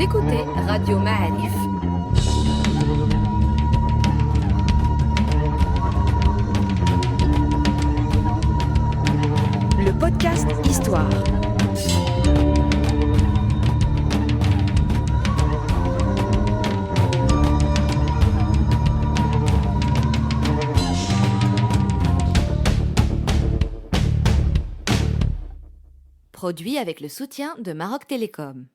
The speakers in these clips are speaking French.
écoutez Radio Ma'arif. Le podcast Histoire. Produit avec le soutien de Maroc Télécom.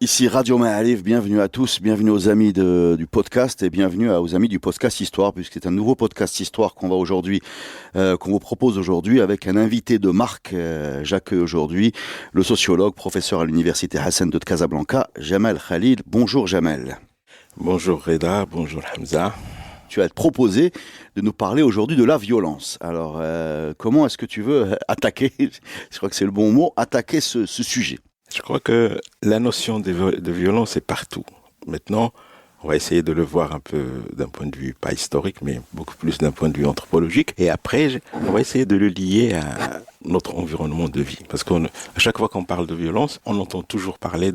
Ici Radio Ma'arif, bienvenue à tous, bienvenue aux amis du podcast et bienvenue aux amis du podcast Histoire, puisque c'est un nouveau podcast Histoire qu'on vous propose aujourd'hui avec un invité de marque. J'accueille aujourd'hui le sociologue, professeur à l'université Hassan II de Casablanca, Jamal Khalil. Bonjour Jamal. Bonjour Reda, bonjour Hamza. Tu as proposé de nous parler aujourd'hui de la violence. Alors, comment est-ce que tu veux attaquer, je crois que c'est le bon mot, attaquer ce sujet? Je crois que la notion de violence est partout. Maintenant, on va essayer de le voir un peu d'un point de vue, pas historique, mais beaucoup plus d'un point de vue anthropologique. Et après, on va essayer de le lier à notre environnement de vie. Parce qu'à chaque fois qu'on parle de violence, on entend toujours parler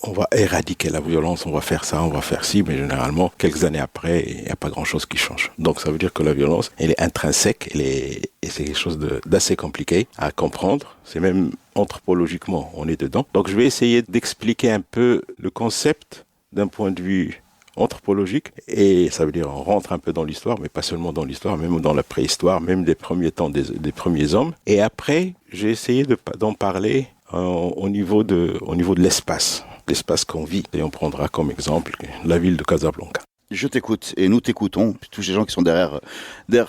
on va éradiquer la violence, on va faire ça, on va faire ci, mais généralement, quelques années après, il n'y a pas grand-chose qui change. Donc ça veut dire que la violence, elle est intrinsèque, et c'est quelque chose d'assez compliqué à comprendre. C'est même anthropologiquement, on est dedans. Donc je vais essayer d'expliquer un peu le concept d'un point de vue anthropologique, et ça veut dire on rentre un peu dans l'histoire, mais pas seulement dans l'histoire, même dans la préhistoire, même des premiers temps des premiers hommes. Et après, j'ai essayé d'en parler au niveau de l'espace qu'on vit. Et on prendra comme exemple la ville de Casablanca. Je t'écoute et nous t'écoutons. Tous les gens qui sont derrière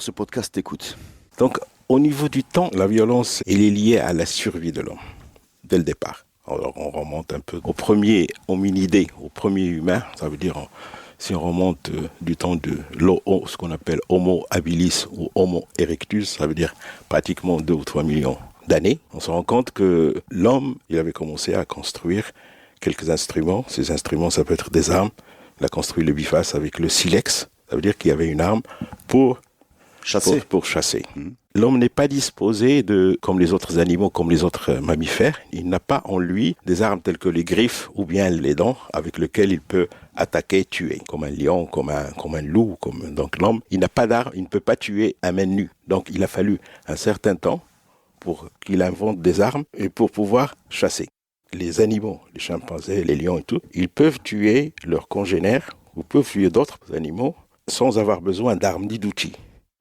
ce podcast t'écoutent. Donc, au niveau du temps, la violence, elle est liée à la survie de l'homme, dès le départ. Alors, on remonte un peu au premier hominidé, au premier humain. Ça veut dire, si on remonte du temps de ce qu'on appelle Homo habilis ou Homo erectus, ça veut dire pratiquement 2 ou 3 millions d'années, on se rend compte que l'homme, il avait commencé à construire quelques instruments. Ces instruments, ça peut être des armes. Il a construit le biface avec le silex. Ça veut dire qu'il y avait une arme pour chasser. L'homme n'est pas disposé comme les autres animaux, comme les autres mammifères. Il n'a pas en lui des armes telles que les griffes ou bien les dents avec lesquelles il peut attaquer, tuer, comme un lion, comme un loup. Donc l'homme, il n'a pas d'armes, il ne peut pas tuer à main nue. Donc il a fallu un certain temps pour qu'il invente des armes et pour pouvoir chasser. Les animaux, les chimpanzés, les lions et tout, ils peuvent tuer leurs congénères ou peuvent tuer d'autres animaux sans avoir besoin d'armes ni d'outils.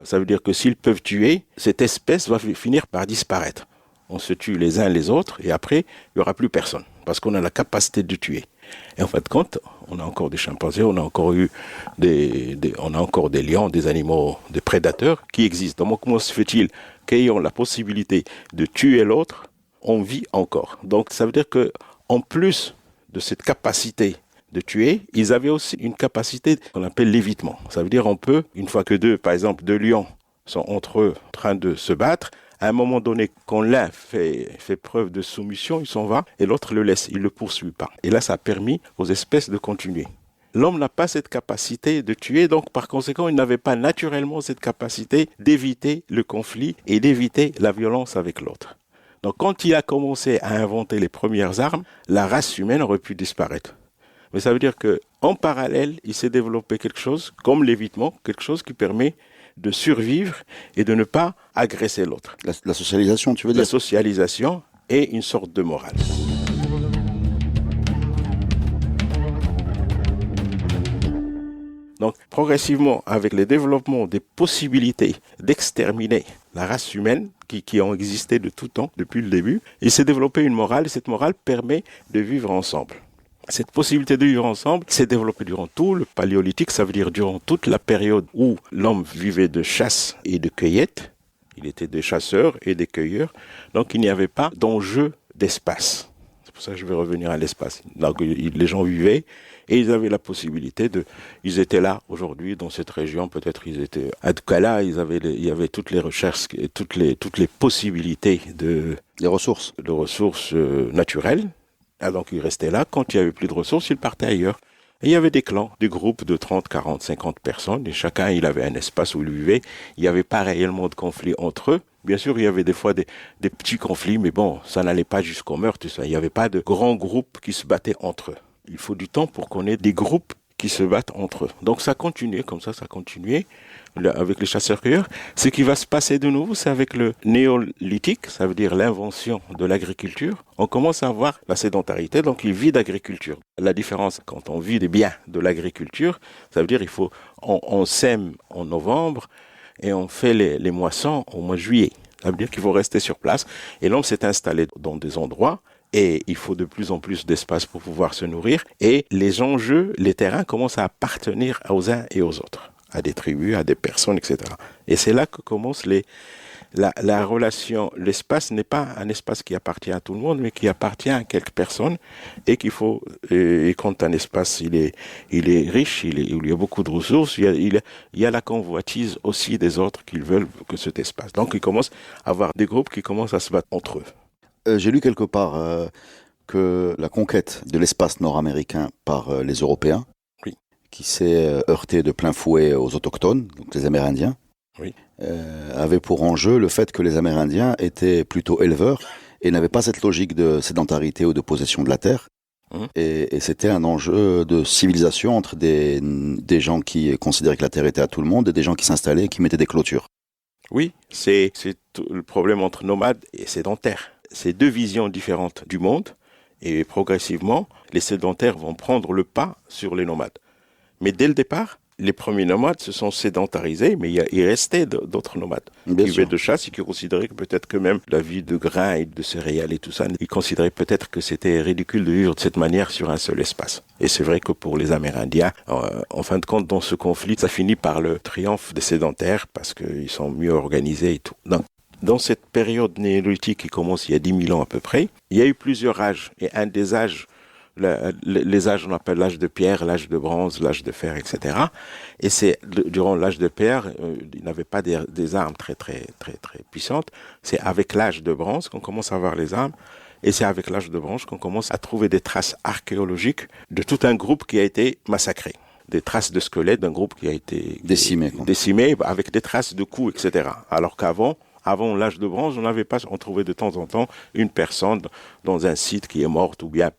Ça veut dire que s'ils peuvent tuer, cette espèce va finir par disparaître. On se tue les uns les autres et après, il n'y aura plus personne parce qu'on a la capacité de tuer. Et en fin de compte, on a encore des chimpanzés, on a encore des lions, des animaux, des prédateurs qui existent. Donc comment se fait-il qu'ayant la possibilité de tuer l'autre, on vit encore? Donc ça veut dire que en plus de cette capacité de tuer, ils avaient aussi une capacité qu'on appelle l'évitement. Ça veut dire on peut, une fois que deux lions sont entre eux en train de se battre, à un moment donné, quand l'un fait preuve de soumission, il s'en va et l'autre le laisse, il ne le poursuit pas. Et là, ça a permis aux espèces de continuer. L'homme n'a pas cette capacité de tuer, donc par conséquent, il n'avait pas naturellement cette capacité d'éviter le conflit et d'éviter la violence avec l'autre. Donc quand il a commencé à inventer les premières armes, la race humaine aurait pu disparaître. Mais ça veut dire qu'en parallèle, il s'est développé quelque chose, comme l'évitement, quelque chose qui permet de survivre et de ne pas agresser l'autre. La socialisation, tu veux dire? La socialisation est une sorte de morale. Donc, progressivement, avec le développement des possibilités d'exterminer la race humaine, qui ont existé de tout temps, depuis le début, il s'est développé une morale, et cette morale permet de vivre ensemble. Cette possibilité de vivre ensemble s'est développée durant tout le paléolithique, ça veut dire durant toute la période où l'homme vivait de chasse et de cueillette. Il était des chasseurs et des cueilleurs, donc il n'y avait pas d'enjeu d'espace. C'est pour ça que je vais revenir à l'espace. Donc les gens vivaient et ils avaient la possibilité ils étaient là aujourd'hui dans cette région, peut-être ils étaient à Douala, il y avait toutes les recherches et toutes les possibilités de ressources naturelles. Ah, donc ils restaient là, quand il n'y avait plus de ressources, ils partaient ailleurs. Et il y avait des clans, des groupes de 30, 40, 50 personnes, et chacun il avait un espace où il vivait. Il n'y avait pas réellement de conflit entre eux. Bien sûr, il y avait des fois des petits conflits, mais bon, ça n'allait pas jusqu'au meurtre. Il n'y avait pas de grands groupes qui se battaient entre eux. il faut du temps pour qu'on ait des groupes qui se battent entre eux. Donc ça continuait, comme ça continuait avec les chasseurs-cueilleurs. Ce qui va se passer de nouveau, c'est avec le néolithique, ça veut dire l'invention de l'agriculture. On commence à voir la sédentarité, donc il vit d'agriculture. La différence, quand on vit des biens de l'agriculture, ça veut dire on sème en novembre et on fait les moissons au mois de juillet. Ça veut dire qu'il faut rester sur place. Et l'homme s'est installé dans des endroits et il faut de plus en plus d'espace pour pouvoir se nourrir. Et les enjeux, les terrains commencent à appartenir aux uns et aux autres, à des tribus, à des personnes, etc. Et c'est là que commence la relation. L'espace n'est pas un espace qui appartient à tout le monde, mais qui appartient à quelques personnes et et quand un espace il est riche, il y a beaucoup de ressources, il y a la convoitise aussi des autres qui veulent que cet espace. Donc il commence à avoir des groupes qui commencent à se battre entre eux. J'ai lu quelque part que la conquête de l'espace nord-américain par les Européens, oui, qui s'est heurtée de plein fouet aux autochtones, donc les Amérindiens, oui, avait pour enjeu le fait que les Amérindiens étaient plutôt éleveurs et n'avaient pas cette logique de sédentarité ou de possession de la terre. Et c'était un enjeu de civilisation entre des gens qui considéraient que la terre était à tout le monde et des gens qui s'installaient et qui mettaient des clôtures. Oui, c'est le problème entre nomades et sédentaires. C'est deux visions différentes du monde et progressivement, les sédentaires vont prendre le pas sur les nomades. Mais dès le départ, les premiers nomades se sont sédentarisés, mais il restait d'autres nomades qui vivaient de chasse et qui considéraient que peut-être que même la vie de grains et de céréales et tout ça, ils considéraient peut-être que c'était ridicule de vivre de cette manière sur un seul espace. Et c'est vrai que pour les Amérindiens, en fin de compte, dans ce conflit, ça finit par le triomphe des sédentaires parce qu'ils sont mieux organisés et tout. Donc, dans cette période néolithique qui commence il y a 10 000 ans à peu près, il y a eu plusieurs âges. Et un des âges, les âges, on appelle l'âge de pierre, l'âge de bronze, l'âge de fer, etc. Et c'est durant l'âge de pierre, ils n'avaient pas des armes très puissantes. C'est avec l'âge de bronze qu'on commence à avoir les armes. Et c'est avec l'âge de bronze qu'on commence à trouver des traces archéologiques de tout un groupe qui a été massacré. Des traces de squelettes d'un groupe qui a été décimé avec des traces de coups, etc. Alors qu'avant l'âge de bronze, on trouvait de temps en temps une personne dans un site qui est morte ou bien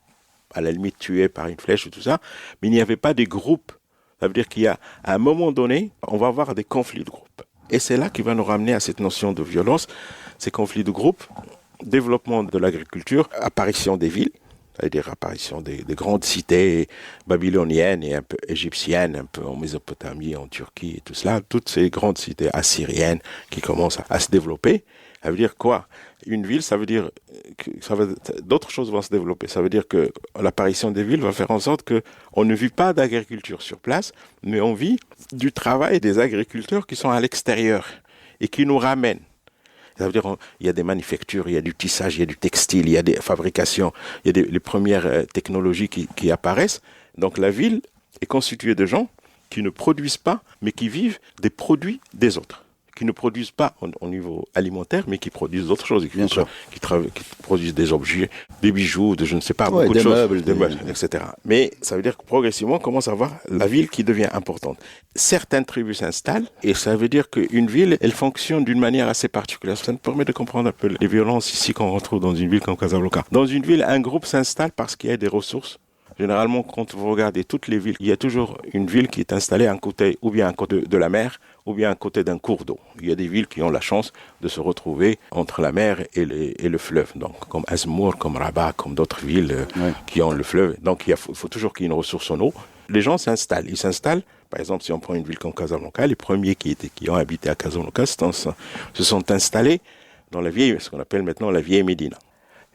à la limite tuée par une flèche et tout ça, mais il n'y avait pas des groupes. Ça veut dire qu'à un moment donné, on va avoir des conflits de groupe. Et c'est là qui va nous ramener à cette notion de violence, ces conflits de groupe, développement de l'agriculture, apparition des villes, c'est-à-dire apparition des grandes cités babyloniennes et un peu égyptiennes, un peu en Mésopotamie, en Turquie et tout cela, toutes ces grandes cités assyriennes qui commencent à se développer. Ça veut dire quoi ? Une ville, ça veut dire que d'autres choses vont se développer. Ça veut dire que l'apparition des villes va faire en sorte qu'on ne vit pas d'agriculture sur place, mais on vit du travail des agriculteurs qui sont à l'extérieur et qui nous ramènent. Ça veut dire qu'il y a des manufactures, il y a du tissage, il y a du textile, il y a des fabrications, il y a les premières technologies qui apparaissent. Donc la ville est constituée de gens qui ne produisent pas, mais qui vivent des produits des autres. Qui ne produisent pas au niveau alimentaire, mais qui produisent d'autres choses. Qui produisent des objets, des bijoux, je ne sais pas, beaucoup de choses, des meubles, etc. Mais ça veut dire que progressivement, on commence à voir la ville qui devient importante. Certaines tribus s'installent, et ça veut dire qu'une ville, elle fonctionne d'une manière assez particulière. Ça nous permet de comprendre un peu les violences ici qu'on retrouve dans une ville comme Casablanca. Dans une ville, un groupe s'installe parce qu'il y a des ressources. Généralement, quand vous regardez toutes les villes, il y a toujours une ville qui est installée à un côté, ou bien à un côté de la mer, ou bien à côté d'un cours d'eau. Il y a des villes qui ont la chance de se retrouver entre la mer et le fleuve. Donc, comme Azmour, comme Rabat, comme d'autres villes qui ont le fleuve. Donc, il faut toujours qu'il y ait une ressource en eau. Les gens s'installent. Ils s'installent. Par exemple, si on prend une ville comme Casablanca, les premiers qui ont habité à Casablanca se sont installés dans ce qu'on appelle maintenant la vieille Médina.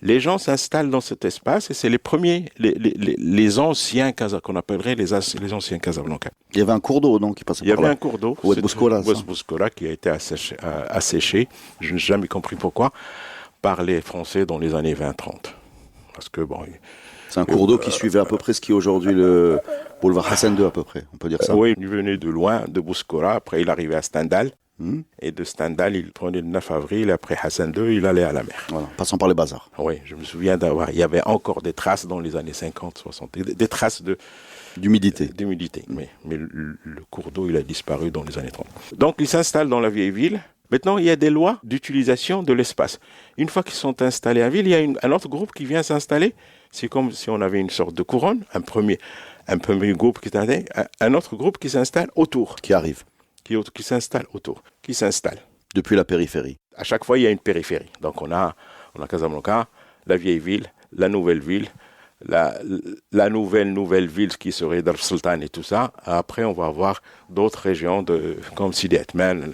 Les gens s'installent dans cet espace et c'est les premiers, les anciens qu'on appellerait les anciens Casablanca. Il y avait un cours d'eau donc qui passait par là. Il y avait un cours d'eau, Oued Bouskola, qui a été asséché, je n'ai jamais compris pourquoi, par les Français dans les années 20-30. Parce que bon. C'est un cours d'eau qui suivait à peu près ce qui est aujourd'hui le boulevard Hassan II à peu près, on peut dire ça. Oui, il venait de loin, de Bouskola, après il arrivait à Stendhal. Et de Stendhal, il prenait le 9 avril, après Hassan II, il allait à la mer. Voilà, passant par les bazars. Oui, je me souviens il y avait encore des traces dans les années 50, 60, des traces d'humidité. Mais le cours d'eau, il a disparu dans les années 30. Donc, ils s'installent dans la vieille ville. Maintenant, il y a des lois d'utilisation de l'espace. Une fois qu'ils sont installés à ville, il y a un autre groupe qui vient s'installer C'est comme si on avait une sorte de couronne, un premier groupe qui s'installe, un autre groupe qui s'installe autour. Qui arrive Qui s'installe autour. Qui s'installe. depuis la périphérie. À chaque fois, il y a une périphérie. Donc on a Casablanca, la vieille ville, la nouvelle ville, la nouvelle ville qui serait Dar Sultan et tout ça. Après, on va avoir d'autres régions comme Sidi Atman,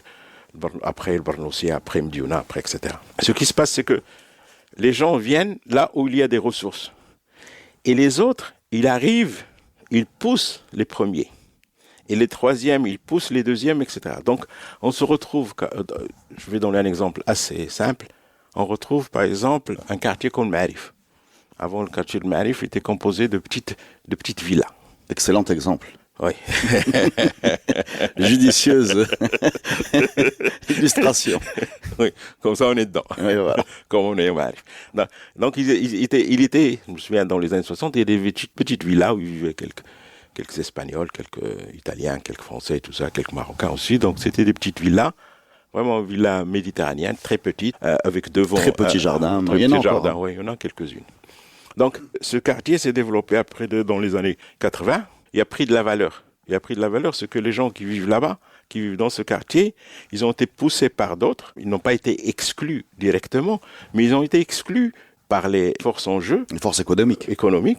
après le Barnoussi, après Mdiouna, après, etc. Ce qui se passe, c'est que les gens viennent là où il y a des ressources. Et les autres, ils arrivent, ils poussent les premiers. Et les troisièmes, ils poussent les deuxièmes, etc. Donc, on se retrouve, je vais donner un exemple assez simple, on retrouve par exemple un quartier comme Marif. Avant, le quartier de Marif était composé de petites villas. Excellent exemple. Oui. Judicieuse illustration. Oui, comme ça on est dedans. Oui, voilà. Comme on est au Marif. Donc, il était, je me souviens, dans les années 60, il y a des petites villas où il vivaient quelques Espagnols, quelques Italiens, quelques Français, tout ça, quelques Marocains aussi. Donc, c'était des petites villas, vraiment villas méditerranéennes, très petites, avec devant... Très petits jardins. Très Il y en a petits encore, jardins, oui, il y en a quelques-unes. Donc, ce quartier s'est développé dans les années 80. Il a pris de la valeur. Ce que les gens qui vivent là-bas, qui vivent dans ce quartier, ils ont été poussés par d'autres. Ils n'ont pas été exclus directement, mais ils ont été exclus par les forces en jeu. Les forces économiques.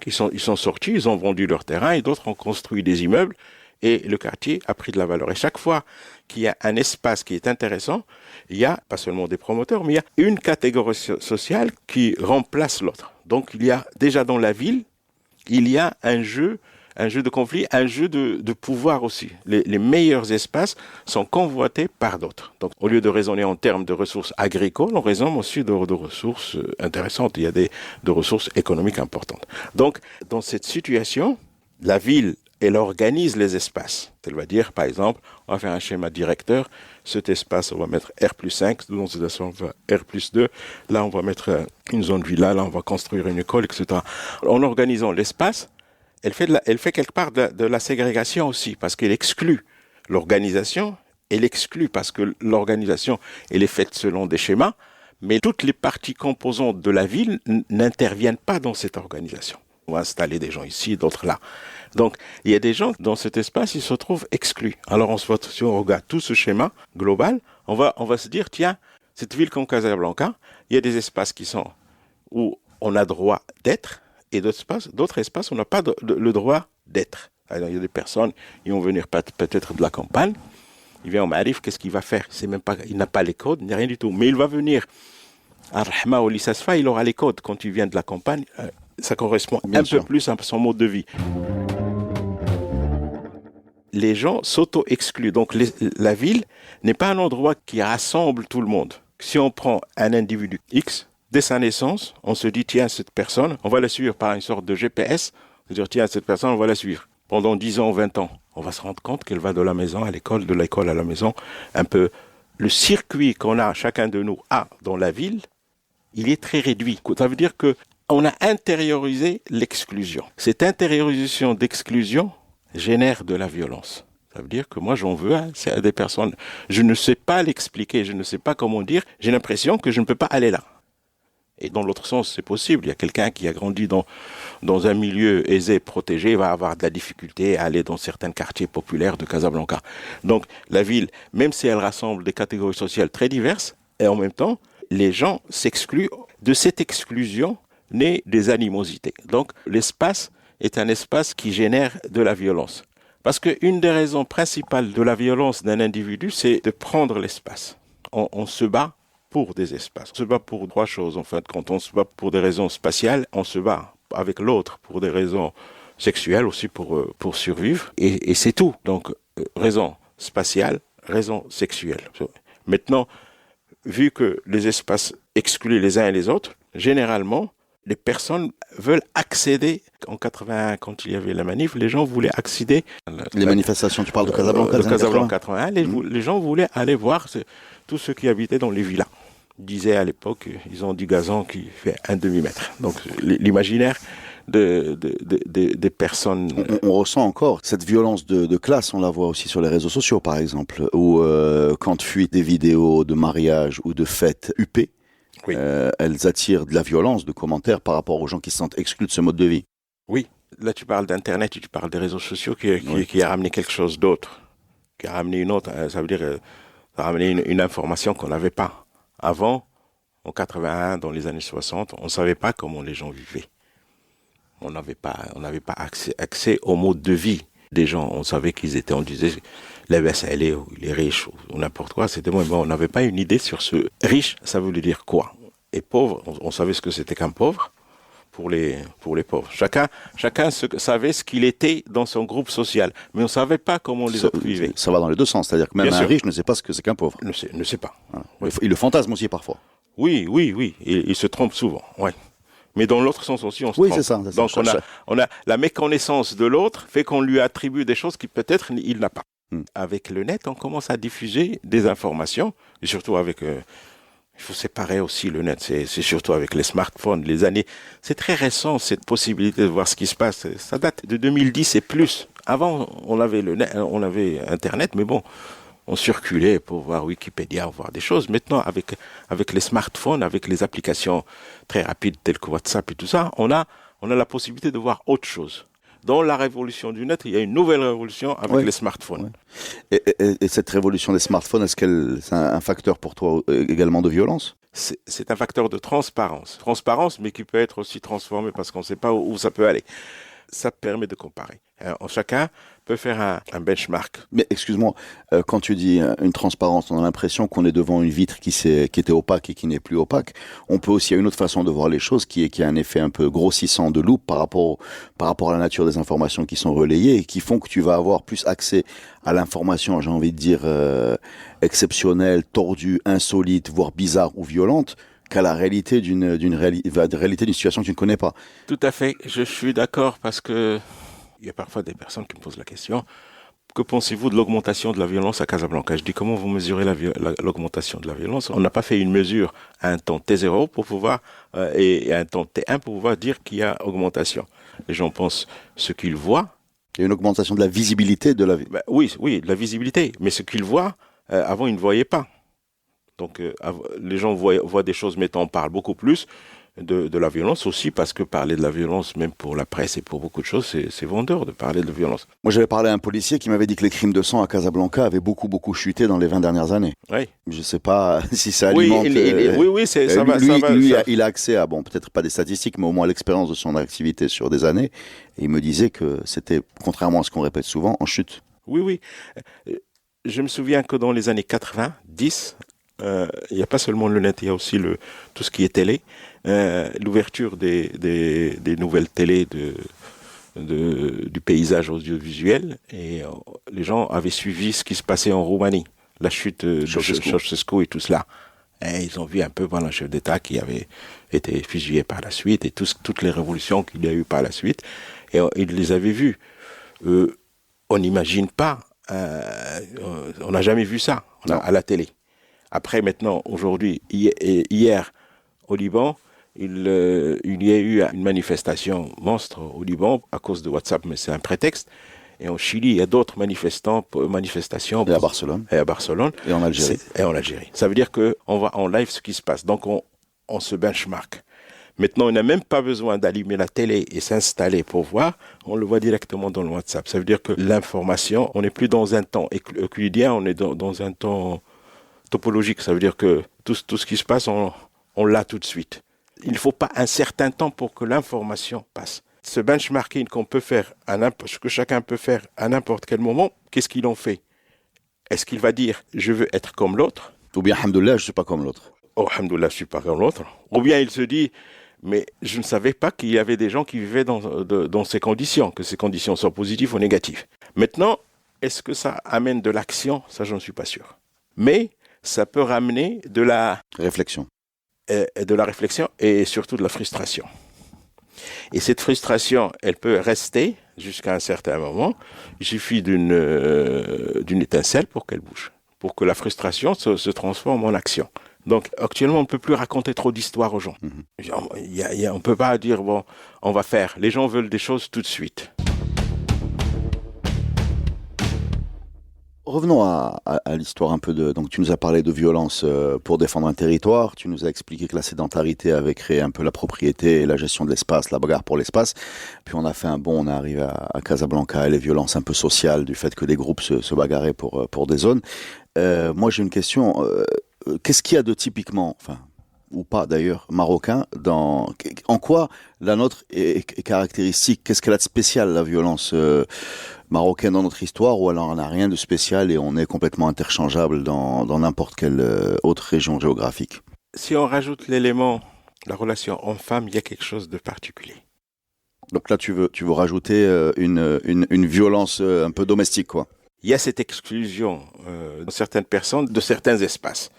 Ils sont sortis, ils ont vendu leur terrain et d'autres ont construit des immeubles et le quartier a pris de la valeur. Et chaque fois qu'il y a un espace qui est intéressant, il y a pas seulement des promoteurs, mais il y a une catégorie sociale qui remplace l'autre. Donc il y a déjà dans la ville, il y a un jeu de conflit, un jeu de pouvoir aussi. Les meilleurs espaces sont convoités par d'autres. Donc, au lieu de raisonner en termes de ressources agricoles, on raisonne aussi de ressources intéressantes. Il y a de ressources économiques importantes. Donc, dans cette situation, la ville, elle organise les espaces. Elle va dire, par exemple, on va faire un schéma directeur. Cet espace, on va mettre R+5. Dans cet espace, on va R+2. Là, on va mettre une zone villa. Là, on va construire une école, etc. En organisant l'espace, elle fait quelque part de la ségrégation aussi, parce qu'elle exclut l'organisation, elle exclut parce que l'organisation, elle est faite selon des schémas, mais toutes les parties composantes de la ville n'interviennent pas dans cette organisation. On va installer des gens ici, d'autres là. Donc, il y a des gens dans cet espace, ils se trouvent exclus. Alors, si on regarde tout ce schéma global, on va se dire, tiens, cette ville comme Casablanca, il y a des espaces où on a droit d'être, et d'autres espaces, on n'a pas le droit d'être. Alors, il y a des personnes, ils vont venir peut-être de la campagne, il vient au Marif, qu'est-ce qu'il va faire? Il n'a pas les codes, ni rien du tout. Mais il va venir à Rahma ou Lissasfa, il aura les codes. Quand il vient de la campagne, ça correspond Bien sûr. Peu plus à son mode de vie. Les gens s'auto-excluent. Donc la ville n'est pas un endroit qui rassemble tout le monde. Si on prend un individu X, dès sa naissance, on se dit, tiens, cette personne, on va la suivre par une sorte de GPS. On va dire, tiens, cette personne, on va la suivre. Pendant 10 ans ou 20 ans, on va se rendre compte qu'elle va de la maison à l'école, de l'école à la maison. Un peu, le circuit qu'on a, chacun de nous a dans la ville, il est très réduit. Ça veut dire qu'on a intériorisé l'exclusion. Cette intériorisation d'exclusion génère de la violence. Ça veut dire que moi, j'en veux à des personnes. Je ne sais pas l'expliquer, je ne sais pas comment dire. J'ai l'impression que je ne peux pas aller là. Et dans l'autre sens, c'est possible. Il y a quelqu'un qui a grandi dans un milieu aisé, protégé, va avoir de la difficulté à aller dans certains quartiers populaires de Casablanca. Donc, la ville, même si elle rassemble des catégories sociales très diverses, et en même temps, les gens s'excluent. De cette exclusion naît des animosités. Donc, l'espace est un espace qui génère de la violence. Parce qu'une des raisons principales de la violence d'un individu, c'est de prendre l'espace. On se bat pour des espaces. On se bat pour 3 choses, en fait. Quand on se bat pour des raisons spatiales, on se bat avec l'autre pour des raisons sexuelles aussi pour survivre. Et c'est tout. Donc, raison spatiale, raison sexuelle. Maintenant, vu que les espaces excluent les uns et les autres, généralement, les personnes veulent accéder. En 81, quand il y avait la manif, les gens voulaient accéder. Les manifestations, tu parles de Casablanca. De Casablanca 81, les gens voulaient aller voir tous ceux qui habitaient dans les villas. Ils disaient à l'époque, ils ont du gazon qui fait 1 demi-mètre. Donc l'imaginaire des personnes... On ressent encore cette violence de classe, on la voit aussi sur les réseaux sociaux par exemple, où quand fuient des vidéos de mariage ou de fêtes huppées, Oui. Elles attirent de la violence, de commentaires par rapport aux gens qui se sentent exclus de ce mode de vie. Oui, là tu parles d'Internet, tu parles des réseaux sociaux Oui. qui a ramené quelque chose d'autre, qui a ramené une autre, ça veut dire, ça a ramené une information qu'on n'avait pas. Avant, en 81, dans les années 60, on ne savait pas comment les gens vivaient. On n'avait pas accès au mode de vie des gens. On savait qu'ils étaient, on disait, les BSL, les riches, ou n'importe quoi. C'était bon, on n'avait pas une idée sur ce riche, ça voulait dire quoi. Et pauvre, on savait ce que c'était qu'un pauvre pour les pauvres. Chacun savait ce qu'il était dans son groupe social, mais on ne savait pas comment les autres vivaient. Ça va dans les deux sens, c'est-à-dire que même un riche ne sait pas ce que c'est qu'un pauvre. Ne sait pas. Voilà. Oui. Il le fantasme aussi parfois. Oui. Il se trompe souvent, ouais. Mais dans l'autre sens aussi, on se trompe. Oui, c'est ça. Donc on a la méconnaissance de l'autre fait qu'on lui attribue des choses qu'il peut-être il n'a pas. Avec le net, on commence à diffuser des informations, et surtout avec... il faut séparer aussi le net, c'est surtout avec les smartphones, les années... C'est très récent, cette possibilité de voir ce qui se passe. Ça date de 2010 et plus. Avant, on avait le net, on avait Internet, mais bon... On circulait pour voir Wikipédia, voir des choses. Maintenant, avec les smartphones, avec les applications très rapides telles que WhatsApp et tout ça, on a la possibilité de voir autre chose. Dans la révolution du net, il y a une nouvelle révolution avec les smartphones. Oui. Et cette révolution des smartphones, est-ce qu'elle c'est un facteur pour toi également de violence ? C'est un facteur de transparence. Transparence, mais qui peut être aussi transformé parce qu'on ne sait pas où ça peut aller. Ça permet de comparer. Alors, chacun peut faire un benchmark. Mais excuse-moi, quand tu dis une transparence, on a l'impression qu'on est devant une vitre qui était opaque et qui n'est plus opaque. On peut aussi, il y a une autre façon de voir les choses qui a un effet un peu grossissant de loupe par rapport à la nature des informations qui sont relayées et qui font que tu vas avoir plus accès à l'information, j'ai envie de dire, exceptionnelle, tordue, insolite, voire bizarre ou violente, qu'à la réalité d'une situation que tu ne connais pas. Tout à fait, je suis d'accord parce que il y a parfois des personnes qui me posent la question, que pensez-vous de l'augmentation de la violence à Casablanca ? Je dis, comment vous mesurez l'augmentation de la violence ? On n'a pas fait une mesure à un temps T0 pour pouvoir, et à un temps T1 pour pouvoir dire qu'il y a augmentation. Les gens pensent ce qu'ils voient. Il y a une augmentation de la visibilité de la vie. Oui, de la visibilité, mais ce qu'ils voient, avant ils ne voyaient pas. Donc les gens voient des choses, mais on parle beaucoup plus de la violence aussi, parce que parler de la violence, même pour la presse et pour beaucoup de choses, c'est vendeur de parler de violence. Moi, j'avais parlé à un policier qui m'avait dit que les crimes de sang à Casablanca avaient beaucoup chuté dans les 20 dernières années. Oui. Je ne sais pas si ça alimente... Oui, ça va. Il a accès à, peut-être pas des statistiques, mais au moins l'expérience de son activité sur des années. Et il me disait que c'était, contrairement à ce qu'on répète souvent, en chute. Oui. Je me souviens que dans les années 90, il n'y a pas seulement le net, il y a aussi tout ce qui est télé. L'ouverture des nouvelles télés du paysage audiovisuel, et les gens avaient suivi ce qui se passait en Roumanie, la chute de Ceausescu et tout cela. Et ils ont vu un peu le chef d'État qui avait été fusillé par la suite et toutes les révolutions qu'il y a eu par la suite. Et ils les avaient vus. On n'imagine pas, on n'a jamais vu ça à la télé. Après, maintenant, aujourd'hui, hier, au Liban, il y a eu une manifestation monstre au Liban à cause de WhatsApp, mais c'est un prétexte. Et en Chili, il y a d'autres manifestations. Et à Barcelone. Et en Algérie. Ça veut dire qu'on voit en live ce qui se passe. Donc, on se benchmark. Maintenant, on n'a même pas besoin d'allumer la télé et s'installer pour voir. On le voit directement dans le WhatsApp. Ça veut dire que l'information, on n'est plus dans un temps euclidien, on est dans un temps topologique. Ça veut dire que tout ce qui se passe, on l'a tout de suite. Il ne faut pas un certain temps pour que l'information passe. Ce benchmarking qu'on peut faire, ce que chacun peut faire à n'importe quel moment, qu'est-ce qu'il en fait ? Est-ce qu'il va dire « je veux être comme l'autre » ? Ou bien « alhamdoulilah, je ne suis pas comme l'autre ». « Oh, alhamdoulilah, je ne suis pas comme l'autre ». Ou bien il se dit « mais je ne savais pas qu'il y avait des gens qui vivaient dans ces conditions, que ces conditions soient positives ou négatives ». Maintenant, est-ce que ça amène de l'action ? Ça, je ne suis pas sûr. Mais ça peut ramener de la réflexion. De la réflexion et surtout de la frustration. Et cette frustration, elle peut rester jusqu'à un certain moment. Il suffit d'une étincelle pour qu'elle bouge, pour que la frustration se transforme en action. Donc actuellement, on ne peut plus raconter trop d'histoires aux gens. On ne peut pas dire, bon, on va faire. Les gens veulent des choses tout de suite. Revenons à l'histoire un peu de... Donc tu nous as parlé de violence pour défendre un territoire, tu nous as expliqué que la sédentarité avait créé un peu la propriété et la gestion de l'espace, la bagarre pour l'espace, puis on a fait un bond, on est arrivé à Casablanca et les violences un peu sociales du fait que des groupes se bagarraient pour des zones. Moi j'ai une question, qu'est-ce qu'il y a de typiquement, enfin, ou pas d'ailleurs, marocain, en quoi la nôtre est caractéristique? Qu'est-ce qu'elle a de spécial, la violence marocaine dans notre histoire, ou alors on n'a rien de spécial et on est complètement interchangeable dans n'importe quelle autre région géographique? Si on rajoute l'élément, la relation homme-femme, il y a quelque chose de particulier. Donc là, tu veux rajouter une violence un peu domestique, quoi. Il y a cette exclusion de certaines personnes de certains espaces.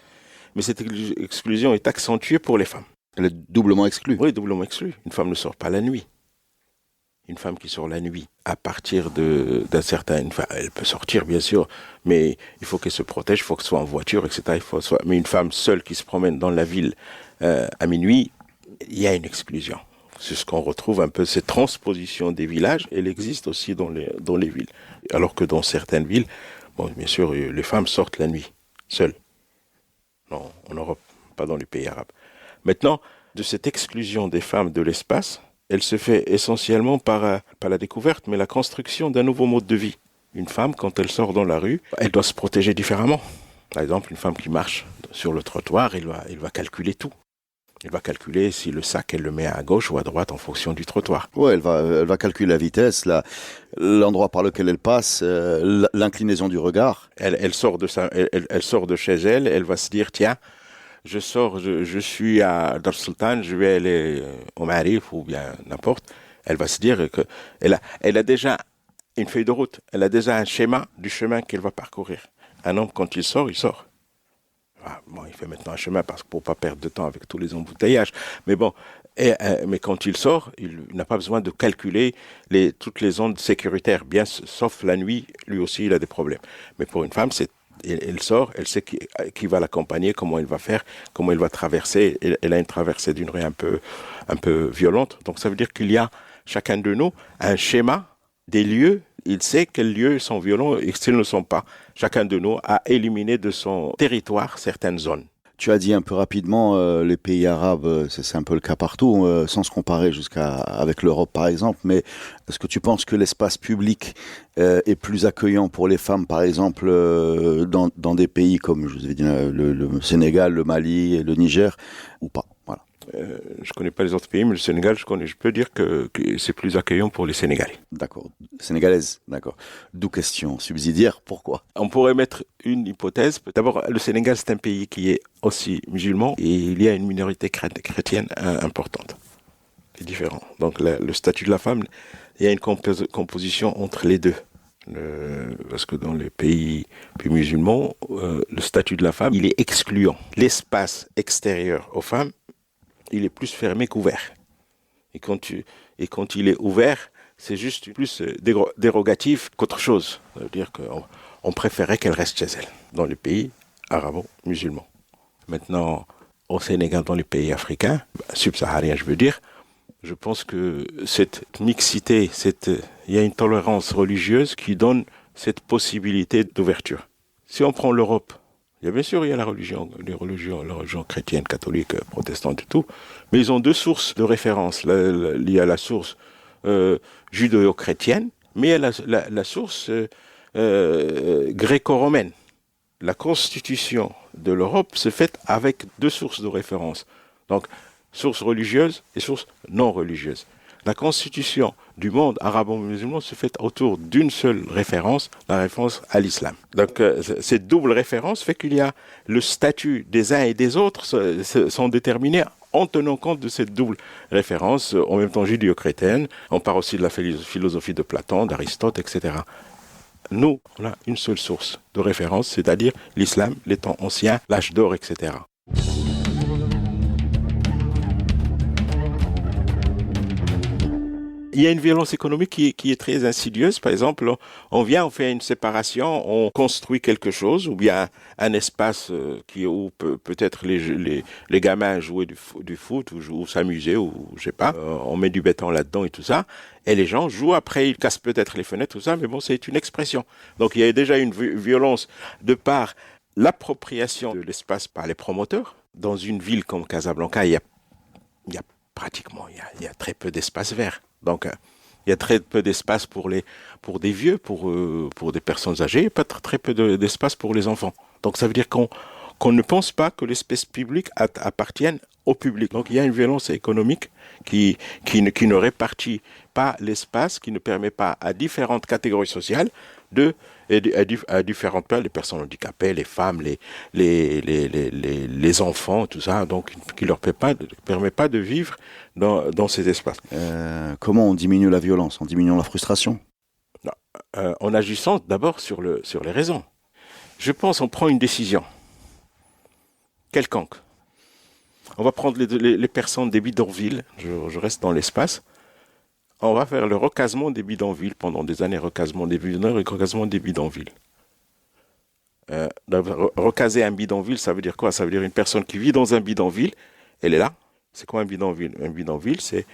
Mais cette exclusion est accentuée pour les femmes. Elle est doublement exclue. Oui, doublement exclue. Une femme ne sort pas la nuit. Une femme qui sort la nuit, à partir d'un certain... Enfin, elle peut sortir, bien sûr, mais il faut qu'elle se protège, il faut qu'elle soit en voiture, etc. Mais une femme seule qui se promène dans la ville à minuit, il y a une exclusion. C'est ce qu'on retrouve un peu, cette transposition des villages, elle existe aussi dans les villes. Alors que dans certaines villes, bon, bien sûr, les femmes sortent la nuit, seules. Non, en Europe, pas dans les pays arabes. Maintenant, de cette exclusion des femmes de l'espace, elle se fait essentiellement par la découverte, mais la construction d'un nouveau mode de vie. Une femme, quand elle sort dans la rue, elle doit se protéger différemment. Par exemple, une femme qui marche sur le trottoir, elle va calculer tout. Elle va calculer si le sac, elle le met à gauche ou à droite en fonction du trottoir. Ouais, elle va calculer la vitesse, l'endroit par lequel elle passe, l'inclinaison du regard. Elle sort de chez elle, elle va se dire, tiens, je suis à Dar Sultan, je vais aller au Marif ou bien n'importe. Elle va se dire qu'elle a déjà une feuille de route, elle a déjà un schéma du chemin qu'elle va parcourir. Un homme, quand il sort, il sort. Bon, il fait maintenant un chemin pour ne pas perdre de temps avec tous les embouteillages. Mais bon, mais quand il sort, il n'a pas besoin de calculer toutes les zones sécuritaires, bien sauf la nuit, lui aussi il a des problèmes. Mais pour une femme, elle sort, elle sait qui va l'accompagner, comment elle va faire, comment elle va traverser. Elle a une traversée d'une rue un peu violente. Donc ça veut dire qu'il y a chacun de nous un schéma des lieux. Il sait quels lieux sont violents et s'ils ne sont pas. Chacun de nous a éliminé de son territoire certaines zones. Tu as dit un peu rapidement, les pays arabes, c'est un peu le cas partout, sans se comparer avec l'Europe par exemple, mais est-ce que tu penses que l'espace public est plus accueillant pour les femmes, par exemple, dans des pays comme, je vous ai dit, le Sénégal, le Mali et le Niger, ou pas? Voilà. Je connais pas les autres pays, mais le Sénégal, je peux dire que c'est plus accueillant pour les Sénégalais. D'accord. Sénégalaise, d'accord. D'où question subsidiaire, pourquoi? On pourrait mettre une hypothèse. D'abord, le Sénégal, c'est un pays qui est aussi musulman et il y a une minorité chrétienne importante. C'est différent. Donc, le statut de la femme, il y a une composition entre les deux. Parce que dans les pays musulmans, le statut de la femme, il est excluant. L'espace extérieur aux femmes, il est plus fermé qu'ouvert. Et quand il est ouvert, c'est juste plus dérogatif qu'autre chose. Ça veut dire qu'on préférait qu'elle reste chez elle, dans les pays arabo-musulmans. Maintenant, au Sénégal, dans les pays africains, subsahariens je veux dire, je pense que cette mixité, il y a une tolérance religieuse qui donne cette possibilité d'ouverture. Si on prend l'Europe, bien sûr, il y a la religion chrétienne, catholique, protestante et tout, mais ils ont deux sources de référence. Il y a la source judéo-chrétienne, mais il y a la source gréco-romaine. La constitution de l'Europe se fait avec deux sources de référence. Donc, source religieuse et source non religieuse. La constitution du monde arabo-musulman se fait autour d'une seule référence, la référence à l'islam. Donc cette double référence fait qu'il y a le statut des uns et des autres sont déterminés en tenant compte de cette double référence, en même temps judéo-chrétienne. On parle aussi de la philosophie de Platon, d'Aristote, etc. Nous, on a une seule source de référence, c'est-à-dire l'islam, les temps anciens, l'âge d'or, etc. Il y a une violence économique qui est très insidieuse. Par exemple, on vient, on fait une séparation, on construit quelque chose, ou bien un espace où peut-être les gamins jouaient du foot ou s'amusaient, ou je sais pas. On met du béton là-dedans et tout ça. Et les gens jouent, après ils cassent peut-être les fenêtres, tout ça, mais bon, c'est une expression. Donc il y a déjà une violence de par l'appropriation de l'espace par les promoteurs. Dans une ville comme Casablanca, il y a très peu d'espace vert. Donc, il y a très peu d'espace pour des vieux, pour des personnes âgées, pas très peu d'espace pour les enfants. Donc, ça veut dire qu'on ne pense pas que l'espace public appartienne au public. Donc, il y a une violence économique qui ne répartit pas l'espace, qui ne permet pas à différentes catégories sociales à différentes places, les personnes handicapées, les femmes, les enfants, tout ça, donc qui leur permet pas de vivre dans ces espaces. Comment on diminue la violence? En diminuant la frustration? Non, en agissant d'abord sur les raisons. Je pense on prend une décision quelconque. On va prendre les personnes des bidonvilles, je reste dans l'espace. On va faire le recasement des bidonvilles pendant des années, recasement des bidonvilles. Recaser un bidonville, ça veut dire quoi? Ça veut dire une personne qui vit dans un bidonville, elle est là. C'est quoi un bidonville? Un bidonville, c'est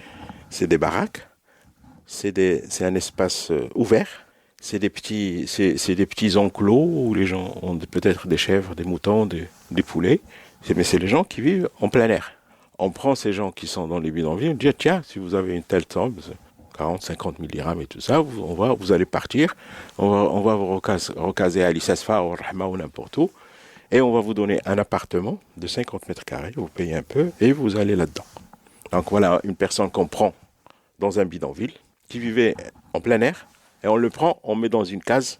des baraques, c'est un espace ouvert, c'est des petits enclos où les gens ont peut-être des chèvres, des moutons, des poulets. Mais c'est les gens qui vivent en plein air. On prend ces gens qui sont dans les bidonvilles, on dit tiens, si vous avez une telle somme, 40, 50 000 dirhams et tout ça, vous allez partir, on va vous recaser à l'Issasfa, au Rahma ou n'importe où, et on va vous donner un appartement de 50 mètres carrés, vous payez un peu, et vous allez là-dedans. Donc voilà une personne qu'on prend dans un bidonville, qui vivait en plein air, et on le prend, on met dans une case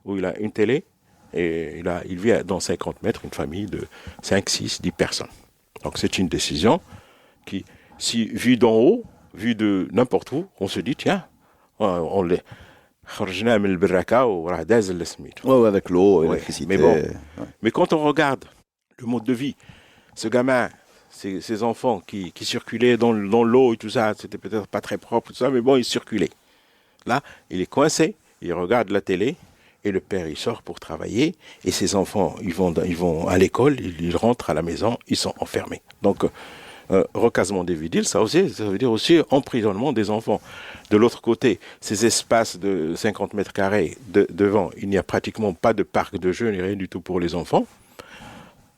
où il a une télé, et il vit dans 50 mètres, une famille de 5, 6, 10 personnes. Donc c'est une décision qui, si vue d'en haut, vue de n'importe où, on se dit, tiens, on l'est. Ouais, avec l'eau, l'électricité. Mais bon, mais quand on regarde le mode de vie, ce gamin, ces enfants qui circulaient dans l'eau et tout ça, c'était peut-être pas très propre, tout ça, mais bon, ils circulaient. Là, il est coincé, il regarde la télé, et le père, il sort pour travailler, et ses enfants, ils vont à l'école, ils rentrent à la maison, ils sont enfermés. Donc, recasement des vidiles, ça veut dire aussi emprisonnement des enfants. De l'autre côté, ces espaces de 50 mètres carrés devant, il n'y a pratiquement pas de parc de jeux, ni rien du tout pour les enfants.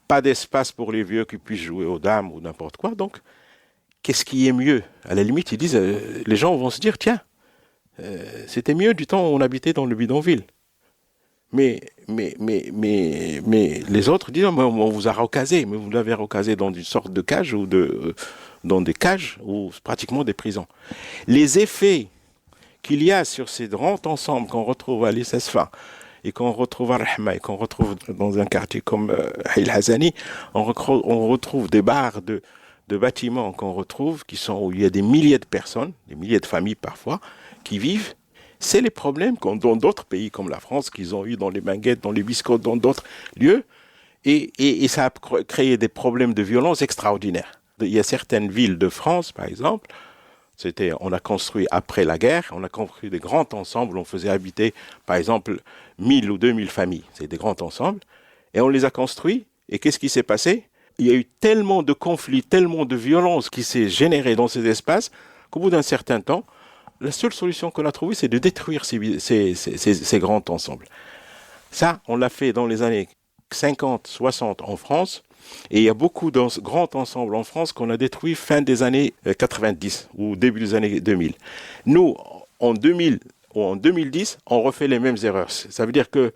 Pas d'espace pour les vieux qui puissent jouer aux dames ou n'importe quoi. Donc, qu'est-ce qui est mieux? À la limite, ils disent, les gens vont se dire, tiens, c'était mieux du temps où on habitait dans le bidonville. Mais les autres disent, on vous a recasé, mais vous l'avez recasé dans une sorte de cage ou dans des cages ou pratiquement des prisons. Les effets qu'il y a sur ces grands ensembles qu'on retrouve à l'Issasfa et qu'on retrouve à Rahma et qu'on retrouve dans un quartier comme El Hazani, on retrouve des barres de bâtiments qu'on retrouve où il y a des milliers de personnes, des milliers de familles parfois, qui vivent. C'est les problèmes dans d'autres pays comme la France qu'ils ont eu dans les Minguettes, dans les Biscottes, dans d'autres lieux. Et ça a créé des problèmes de violence extraordinaires. Il y a certaines villes de France, par exemple, on a construit après la guerre, on a construit des grands ensembles, on faisait habiter, par exemple, 1000 ou 2000 familles. C'est des grands ensembles. Et on les a construits. Et qu'est-ce qui s'est passé? Il y a eu tellement de conflits, tellement de violence qui s'est générée dans ces espaces qu'au bout d'un certain temps, la seule solution qu'on a trouvée, c'est de détruire ces grands ensembles. Ça, on l'a fait dans les années 50, 60 en France. Et il y a beaucoup de grands ensembles en France qu'on a détruits fin des années 90 ou début des années 2000. Nous, en 2000 ou en 2010, on refait les mêmes erreurs. Ça veut dire que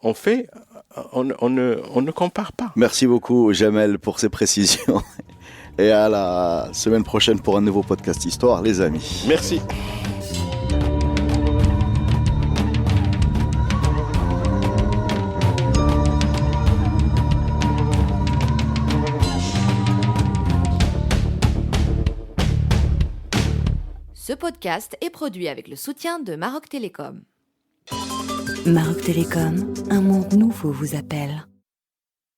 on ne compare pas. Merci beaucoup, Jamel, pour ces précisions. Et à la semaine prochaine pour un nouveau podcast Histoire, les amis. Merci. Ce podcast est produit avec le soutien de Maroc Télécom. Maroc Télécom, un monde nouveau vous appelle.